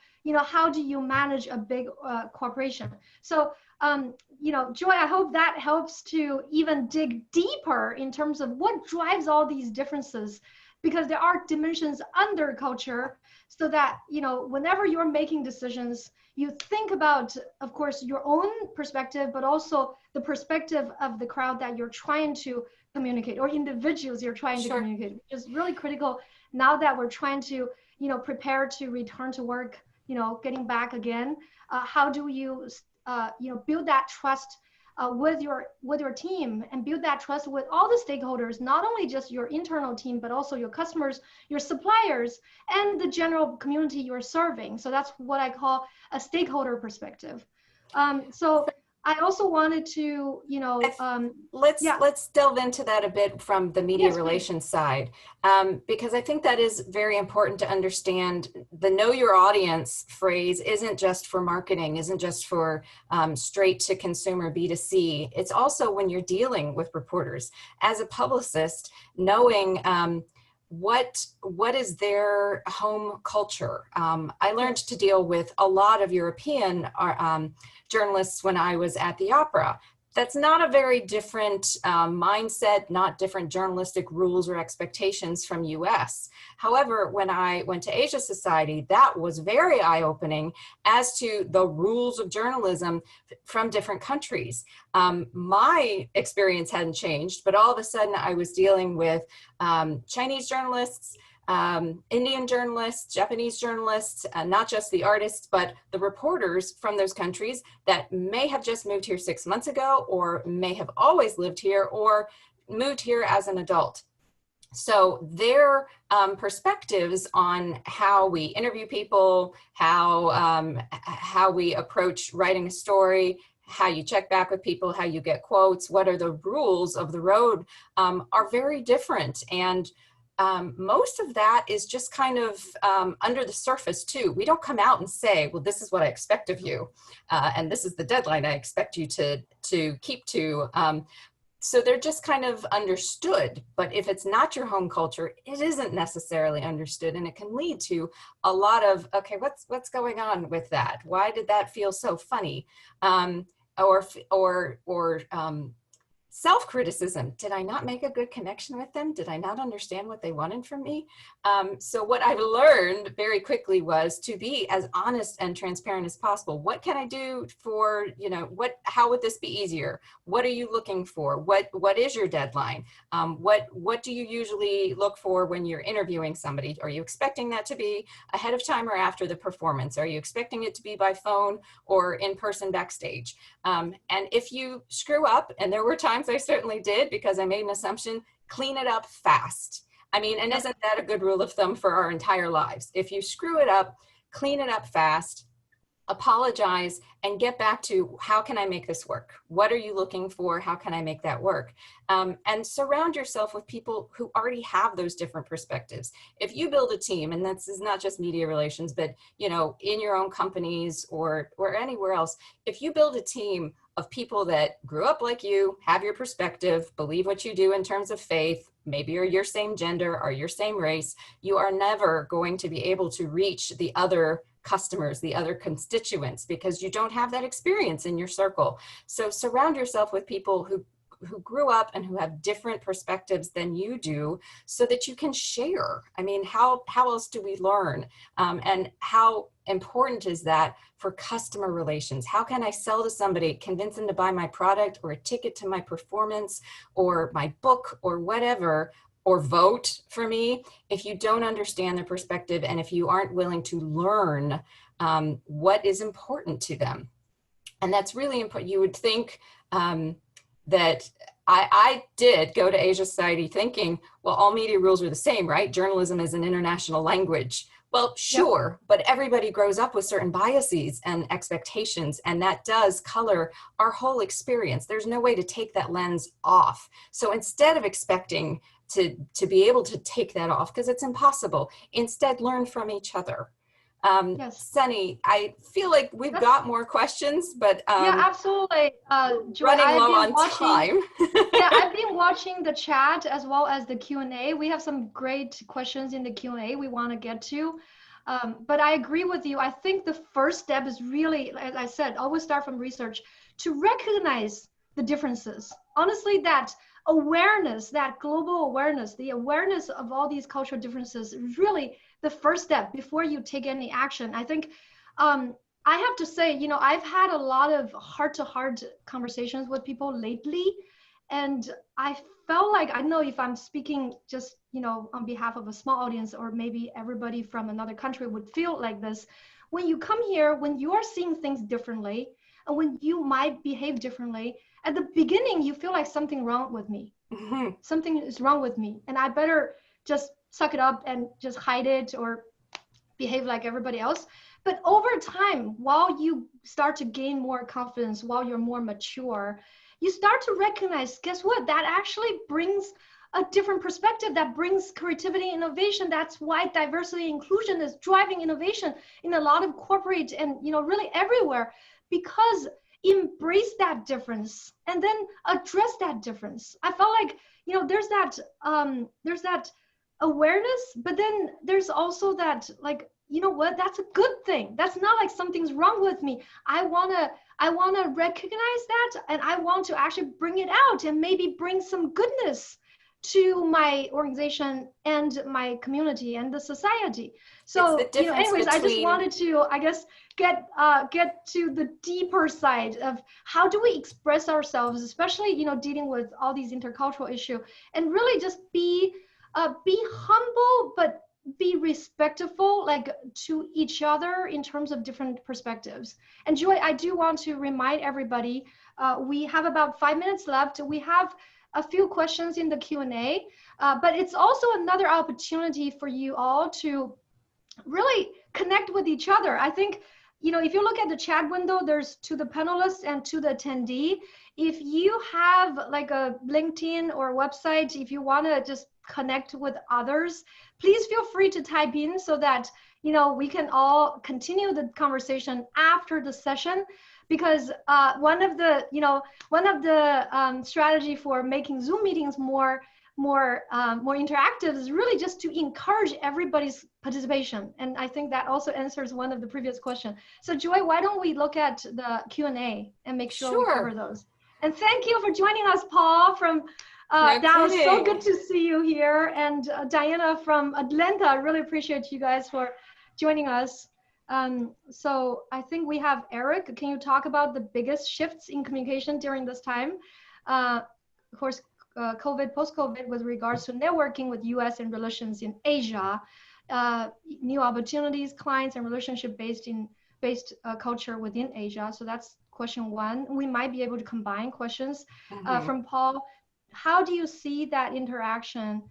how do you manage a big corporation? So, Joy, I hope that helps to even dig deeper in terms of what drives all these differences, because there are dimensions under culture, so that, whenever you're making decisions, you think about, of course, your own perspective, but also the perspective of the crowd that you're trying to communicate, or individuals you're trying to communicate, which is really critical now that we're trying to, prepare to return to work, getting back again. How do you, build that trust with your team, and build that trust with all the stakeholders, not only just your internal team, but also your customers, your suppliers, and the general community you're serving. So that's what I call a stakeholder perspective. So I also wanted to, let's delve into that a bit from the media relations side, because I think that is very important to understand. The know your audience phrase isn't just for marketing, isn't just for straight to consumer B2C. It's also when you're dealing with reporters. As a publicist, knowing what is their home culture. I learned to deal with a lot of European journalists when I was at the opera. That's not a very different mindset, not different journalistic rules or expectations from US. However, when I went to Asia Society, that was very eye-opening as to the rules of journalism from different countries. My experience hadn't changed, but all of a sudden I was dealing with Chinese journalists, Indian journalists, Japanese journalists, not just the artists, but the reporters from those countries that may have just moved here 6 months ago, or may have always lived here, or moved here as an adult. So their perspectives on how we interview people, how we approach writing a story, how you check back with people, how you get quotes, what are the rules of the road, are very different. And most of that is just kind of under the surface too. We don't come out and say, well, this is what I expect of you, and this is the deadline I expect you to keep to. So they're just kind of understood. But if it's not your home culture, it isn't necessarily understood, and it can lead to a lot of, okay, what's going on with that? Why did that feel so funny? Or self-criticism. Did I not make a good connection with them? Did I not understand what they wanted from me? So what I've learned very quickly was to be as honest and transparent as possible. What can I do for, how would this be easier? What are you looking for? What is your deadline? What do you usually look for when you're interviewing somebody? Are you expecting that to be ahead of time or after the performance? Are you expecting it to be by phone or in person backstage? And if you screw up, and there were times I certainly did because I made an assumption, clean it up fast. I mean, and isn't that a good rule of thumb for our entire lives? If you screw it up, clean it up fast, apologize, and get back to, how can I make this work? What are you looking for? How can I make that work? And surround yourself with people who already have those different perspectives. If you build a team, and this is not just media relations, but in your own companies or anywhere else, if you build a team of people that grew up like you, have your perspective, believe what you do in terms of faith, maybe are your same gender, are your same race, you are never going to be able to reach the other customers, the other constituents, because you don't have that experience in your circle. So surround yourself with people who grew up and who have different perspectives than you do, so that you can share. I mean, how else do we learn? And how important is that for customer relations? How can I sell to somebody, convince them to buy my product or a ticket to my performance or my book or whatever, or vote for me, if you don't understand their perspective and if you aren't willing to learn what is important to them? And that's really important. You would think that I did go to Asia Society thinking, well, all media rules are the same, right? Journalism is an international language. Well, sure, but everybody grows up with certain biases and expectations, and that does color our whole experience. There's no way to take that lens off. So instead of expecting to be able to take that off, because it's impossible, instead learn from each other. Yes. Sunny, I feel like we've got more questions, but yeah, absolutely. Joy, running I've low been on watching, time. yeah, I've been watching the chat as well as the Q&A. We have some great questions in the Q&A we want to get to. But I agree with you. I think the first step is really, as I said, always start from research to recognize the differences. Honestly, that awareness, that global awareness, the awareness of all these cultural differences is really the first step before you take any action. I think I have to say, you know, I've had a lot of heart-to-heart conversations with people lately, and I felt like, I don't know if I'm speaking just, you know, on behalf of a small audience, or maybe everybody from another country would feel like this. When you come here, when you are seeing things differently, and when you might behave differently, at the beginning, you feel like something wrong with me. Something is wrong with me, and I better just suck it up and just hide it or behave like everybody else. But over time, while you start to gain more confidence, while you're more mature, you start to recognize, guess what? That actually brings a different perspective, that brings creativity, innovation. That's why diversity inclusion is driving innovation in a lot of corporate and, you know, really everywhere, because embrace that difference and then address that difference. I felt like, you know, there's that awareness, but then there's also that, like, you know what, that's a good thing. That's not like something's wrong with me. I wanna recognize that, and I want to actually bring it out and maybe bring some goodness to my organization and my community and the society. So, you know, anyways, I just wanted to, I guess, get to the deeper side of how do we express ourselves, especially, you know, dealing with all these intercultural issues, and really just be humble, but be respectful, like, to each other in terms of different perspectives. And Joy, I do want to remind everybody, we have about 5 minutes left. We have a few questions in the Q&A, but it's also another opportunity for you all to really connect with each other. I think, you know, if you look at the chat window, there's to the panelists and to the attendee. If you have like a LinkedIn or website, if you want to just connect with others, please feel free to type in so that, you know, we can all continue the conversation after the session. Because one of the strategy for making Zoom meetings more interactive is really just to encourage everybody's participation. And I think that also answers one of the previous questions. So Joy, why don't we look at the Q&A and make sure we cover those. And thank you for joining us, Paul from Dallas. So good to see you here. And Diana from Atlanta. I really appreciate you guys for joining us. So I think we have Eric. Can you talk about the biggest shifts in communication during this time? Of course, COVID, post-COVID, with regards to networking with US and relations in Asia, new opportunities, clients, and relationship-based culture within Asia. So that's question one. We might be able to combine questions from Paul. How do you see that interaction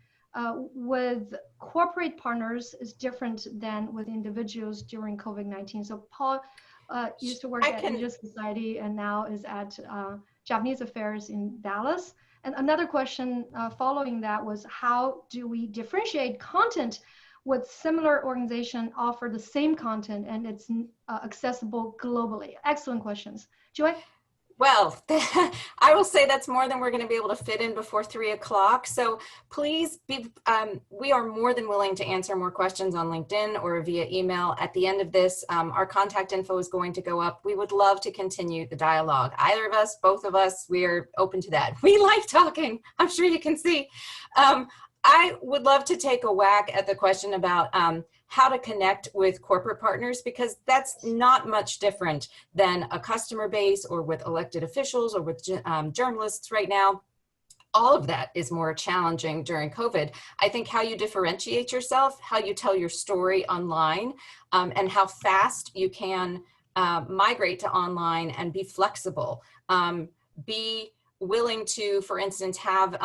with corporate partners is different than with individuals during COVID-19? So Paul used to work at Asia Society and now is at Japanese Affairs in Dallas. And another question following that was, how do we differentiate content with similar organization offer the same content and it's accessible globally? Excellent questions. Joy? Well, I will say that's more than we're going to be able to fit in before 3 o'clock. So please be, we are more than willing to answer more questions on LinkedIn or via email. At the end of this, our contact info is going to go up. We would love to continue the dialogue. Either of us, both of us, we are open to that. We like talking. I'm sure you can see. I would love to take a whack at the question about how to connect with corporate partners, because that's not much different than a customer base or with elected officials or with journalists right now. All of that is more challenging during COVID. I think how you differentiate yourself, how you tell your story online, and how fast you can migrate to online and be flexible. Be willing to, for instance, have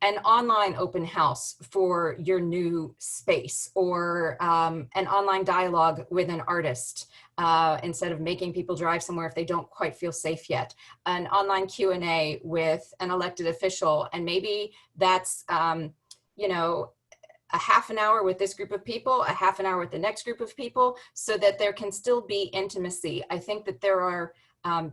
an online open house for your new space, or an online dialogue with an artist, instead of making people drive somewhere if they don't quite feel safe yet. An online Q&A with an elected official, and maybe that's you know, a half an hour with this group of people, a half an hour with the next group of people, so that there can still be intimacy. I think that there are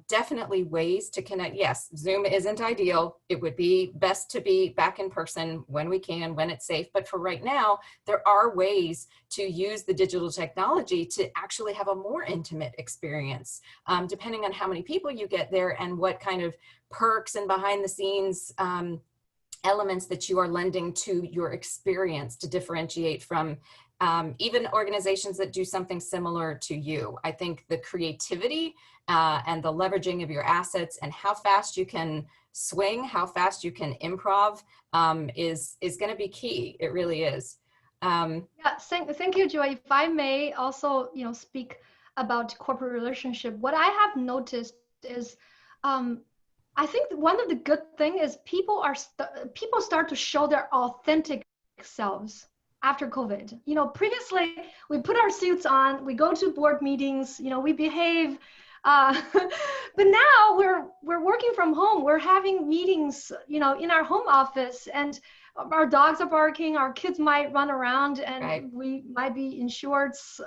definitely ways to connect. Yes, Zoom isn't ideal. It would be best to be back in person when we can, when it's safe. But for right now, there are ways to use the digital technology to actually have a more intimate experience, depending on how many people you get there and what kind of perks and behind the scenes elements that you are lending to your experience to differentiate from even organizations that do something similar to you. I think the creativity and the leveraging of your assets and how fast you can swing, how fast you can improv is going to be key. It really is. Yeah, thank you, Joy. If I may also, speak about corporate relationship, what I have noticed is, I think one of the good thing is people start to show their authentic selves after COVID. Previously we put our suits on, we go to board meetings, we behave, but now we're working from home. We're having meetings, in our home office, and our dogs are barking, our kids might run around, and Right. we might be in shorts.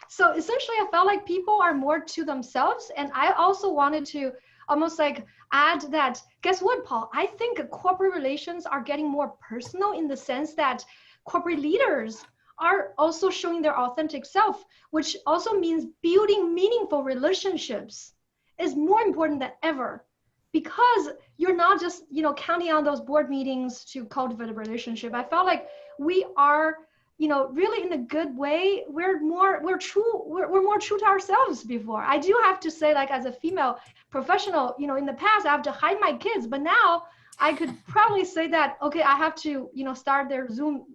So essentially, I felt like people are more to themselves. And I also wanted to almost like add that, guess what, Paul? I think corporate relations are getting more personal in the sense that corporate leaders are also showing their authentic self, which also means building meaningful relationships is more important than ever, because you're not just, counting on those board meetings to cultivate a relationship. I felt like we are, really in a good way. We're more true to ourselves before. I do have to say, like, as a female professional, in the past I have to hide my kids, but now I could probably say that, okay, I have to, start their Zoom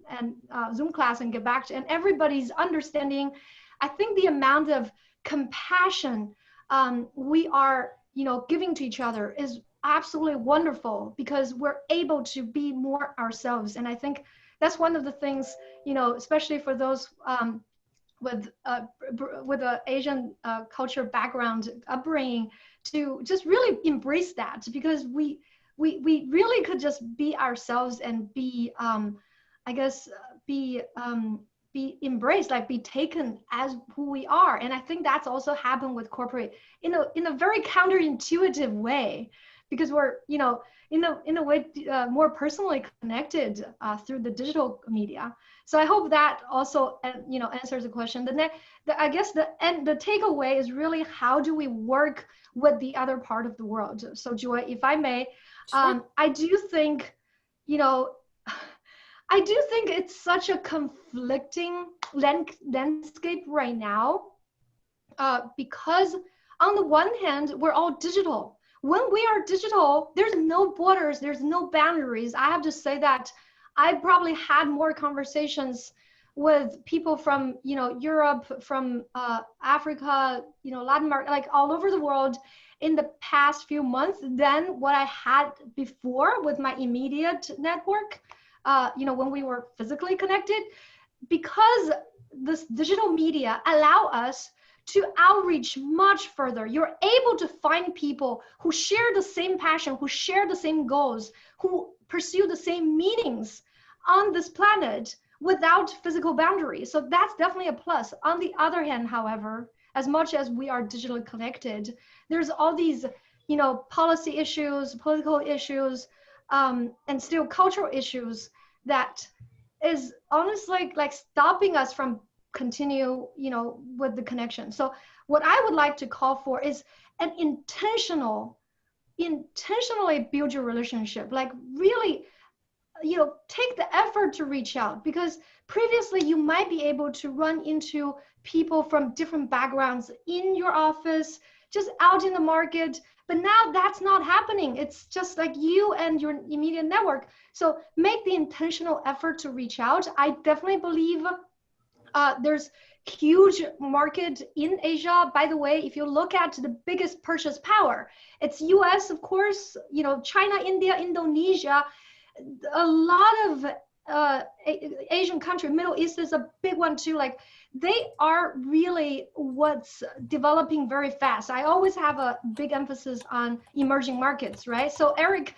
class and get back to, and everybody's understanding. I think the amount of compassion we are, giving to each other is absolutely wonderful, because we're able to be more ourselves. And I think that's one of the things, especially for those with an Asian culture background upbringing, to just really embrace that, because we really could just be ourselves and be, be embraced, like be taken as who we are. And I think that's also happened with corporate in a very counterintuitive way, because we're, in a way more personally connected through the digital media. So I hope that also, answers the question. I guess the takeaway is really, how do we work with the other part of the world? So Joy, if I may, Sure. I do think, it's such a conflicting landscape right now, because on the one hand, we're all digital. When we are digital, there's no borders, there's no boundaries. I have to say that I probably had more conversations with people from, Europe, from Africa, Latin America, like all over the world in the past few months than what I had before with my immediate network, when we were physically connected, because this digital media allow us to outreach much further. You're able to find people who share the same passion, who share the same goals, who pursue the same meanings on this planet without physical boundaries. So that's definitely a plus. On the other hand, however, as much as we are digitally connected, there's all these, policy issues, political issues, and still cultural issues that is honestly like stopping us from continue, with the connection. So what I would like to call for is an intentionally build your relationship, like really, take the effort to reach out, because previously you might be able to run into people from different backgrounds in your office, just out in the market, but now that's not happening. It's just like you and your immediate network. So make the intentional effort to reach out. I definitely believe there's huge market in Asia. By the way, if you look at the biggest purchase power, it's US, of course, China, India, Indonesia, a lot of Asian country, Middle East is a big one too. Like they are really what's developing very fast. I always have a big emphasis on emerging markets, right? So Eric,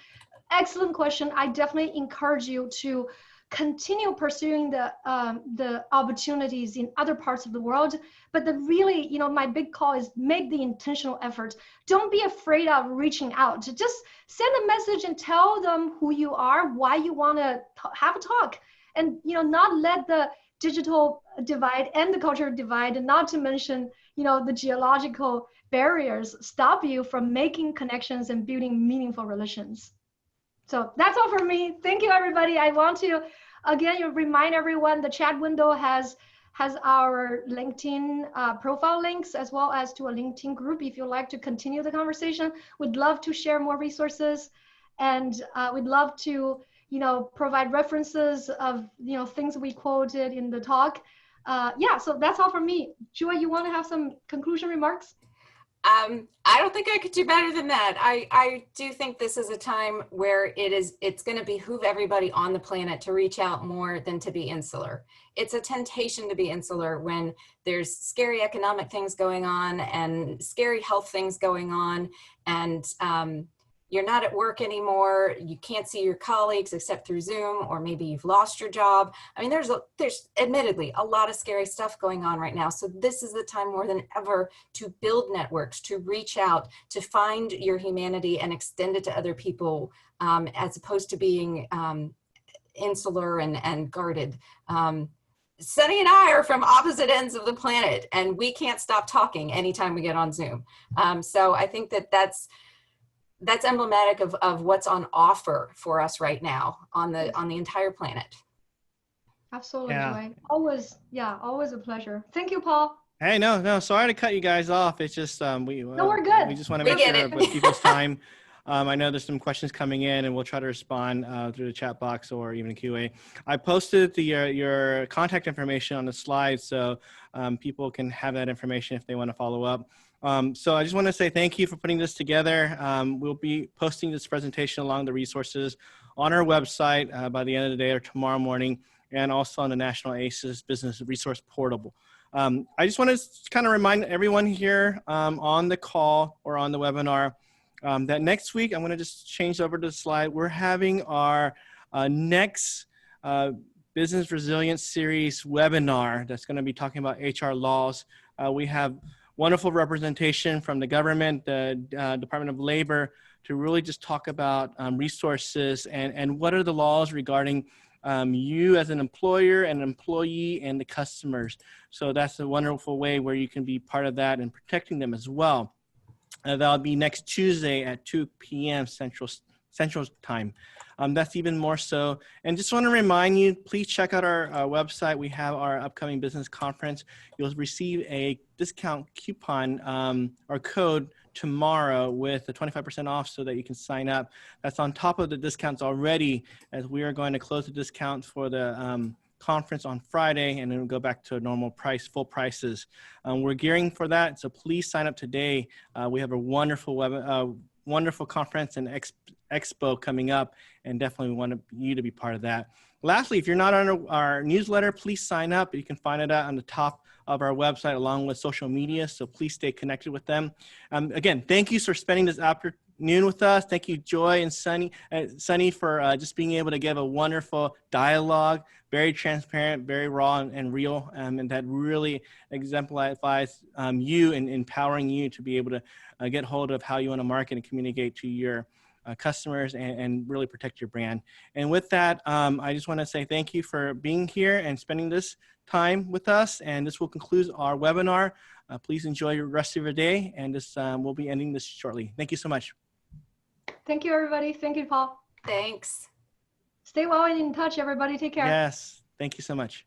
excellent question. I definitely encourage you to continue pursuing the opportunities in other parts of the world. But the really, my big call is make the intentional effort. Don't be afraid of reaching out. Just send a message and tell them who you are, why you want to have a talk, and not let the digital divide and the cultural divide, and not to mention the geological barriers stop you from making connections and building meaningful relations. So that's all for me. Thank you, everybody. I want to, again, remind everyone the chat window has our LinkedIn profile links, as well as to a LinkedIn group. If you'd like to continue the conversation, we'd love to share more resources, and we'd love to, provide references of, things we quoted in the talk. Yeah, so that's all from me. Joy, you want to have some conclusion remarks? I don't think I could do better than that. I do think this is a time where it's going to behoove everybody on the planet to reach out more than to be insular. It's a temptation to be insular when there's scary economic things going on and scary health things going on, and you're not at work anymore, you can't see your colleagues except through Zoom, or maybe you've lost your job. I mean, there's admittedly a lot of scary stuff going on right now. So this is the time more than ever to build networks, to reach out, to find your humanity and extend it to other people, as opposed to being insular and guarded. Sunny and I are from opposite ends of the planet, and we can't stop talking anytime we get on Zoom. So I think that's emblematic of what's on offer for us right now on the entire planet. Absolutely, Joy. Always a pleasure. Thank you, Paul. Hey, no, sorry to cut you guys off. It's just No, we're good. We just want to make sure with people's time. I know there's some questions coming in, and we'll try to respond through the chat box or even QA. I posted your contact information on the slide, so people can have that information if they want to follow up. So I just want to say thank you for putting this together. We'll be posting this presentation along the resources on our website by the end of the day or tomorrow morning, and also on the National ACES Business Resource Portal. I just want to kind of remind everyone here on the call or on the webinar that next week, I'm going to just change over to the slide. We're having our next Business Resilience Series webinar that's going to be talking about HR laws. We have wonderful representation from the government, the Department of Labor, to really just talk about resources and what are the laws regarding you as an employer and employee and the customers. So that's a wonderful way where you can be part of that and protecting them as well. That'll be next Tuesday at 2 p.m. Central Time. That's even more so. And just want to remind you, please check out our website. We have our upcoming business conference. You'll receive a discount coupon or code tomorrow with a 25% off so that you can sign up. That's on top of the discounts already, as we are going to close the discount for the conference on Friday, and then we'll go back to normal price, full prices. We're gearing for that, so please sign up today. We have a wonderful wonderful conference and expo coming up, and definitely want you to be part of that. Lastly, if you're not on our newsletter, please sign up. You can find it out on the top of our website along with social media, so please stay connected with them. Again, thank you for spending this afternoon with us. Thank you, Joy and Sunny, for just being able to give a wonderful dialogue, very transparent, very raw and real, and that really exemplifies you and empowering you to be able to get hold of how you want to market and communicate to your customers and really protect your brand. And with that, I just want to say thank you for being here and spending this time with us. And this will conclude our webinar. Please enjoy the rest of your day, and we'll be ending this shortly. Thank you so much. Thank you, everybody. Thank you, Paul. Thanks. Stay well and in touch, everybody. Take care. Yes. Thank you so much.